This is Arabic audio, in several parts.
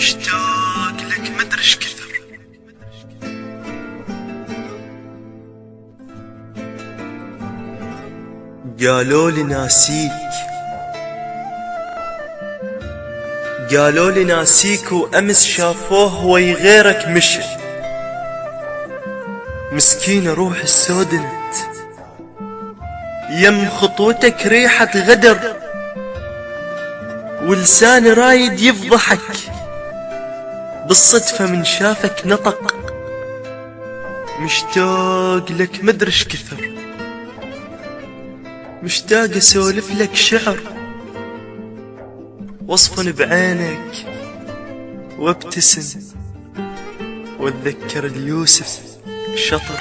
مشتاق لك مدرش كثر. قالوا لي ناسيك، قالوا لي ناسيك، وأمس شافوه وي غيرك مشي. مسكينة روحي السودنت يم خطوتك ريحة غدر، ولساني رايد يفضحك، بالصدفة من شافك نطق. مشتاق لك مدرش كثر، مشتاق اسولف لك شعر واصفن بعينك وابتسم واتذكر اليوسف شطر.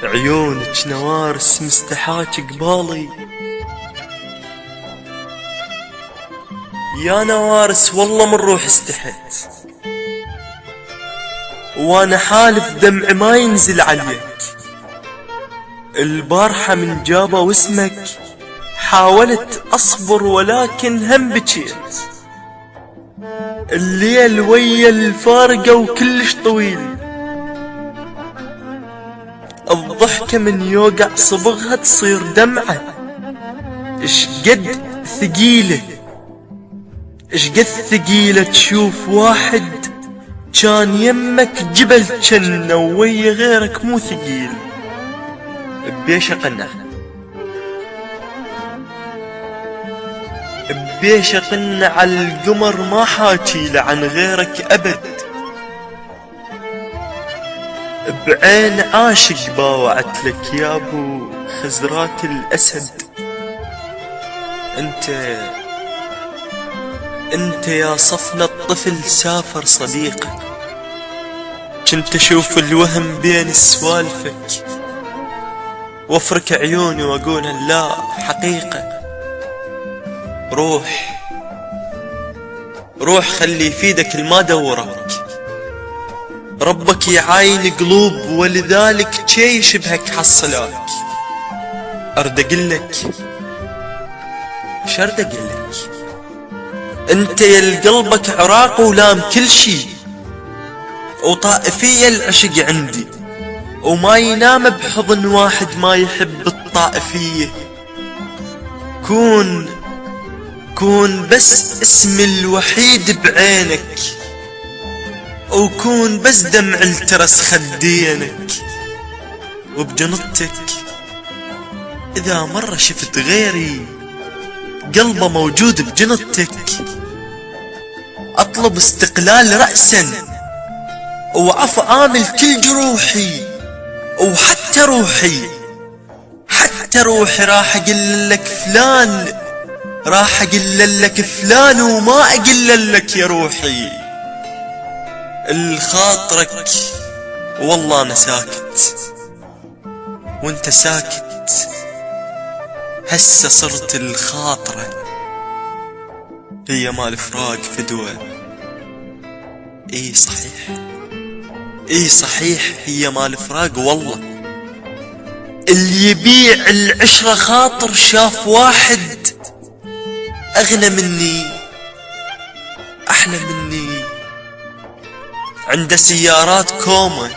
عيونك نوارس مستحاك قبالي، يا نوارس والله من روح استحيت، وانا حالف دمع ما ينزل عليك. البارحة من جابه واسمك حاولت اصبر ولكن هم بجيت. الليل ويا الفارقة وكلش طويل، الضحكة من يوقع صبغها تصير دمعة. اش قد ثقيلة، اش قد ثقيلة تشوف واحد كان يمك جبل جنة ويا غيرك مو ثقيل. بيش اقنع، بيش اقنع على القمر ما حاكيله عن غيرك ابد. بعين عاشق باوعت لك يا ابو خزرات الاسد. انت يا صفنا الطفل سافر صديقك، كنت اشوف الوهم بين سوالفك وافرك عيوني واقول لا حقيقة. روح خلي يفيدك الما دورك، ربك يعاين قلوب ولذلك شي يشبهك حصلاك. ارد اقلك شرد اقلك، انت يا قلبك عراق ولام كل شي، وطائفية العشق عندي، وما ينام بحضن واحد ما يحب الطائفية. كون بس اسم الوحيد بعينك، وكون بس دمع الترس خدينك. وبجنطك اذا مرة شفت غيري قلبه موجود بجنطك، اطلب استقلال رأسا وعفو آمل كل جروحي، وحتى روحي راح اقل لك فلان، راح اقل لك فلان وما اقل لك يا روحي. الخاطرك والله انا ساكت وانت ساكت، هسه صرت الخاطرة هي مال فراق فدوة. اي صحيح هي مال فراق والله. اللي يبيع العشرة خاطر شاف واحد اغنى مني احلى مني، عنده سيارات كومة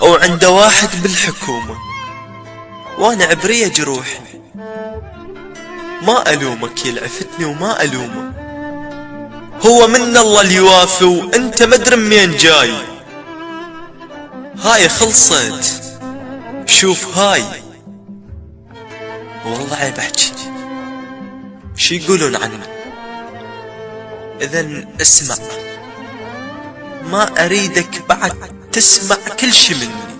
او عنده واحد بالحكومة، وانا عبرية جروحي. ما الومك يلعفتني وما الومه، هو من الله اللي يوافي وانت مدري منين جاي. هاي خلصت، شوف هاي والله عيب احكي شي يقولون عنه. اذن اسمع، ما اريدك بعد تسمع كل شي مني.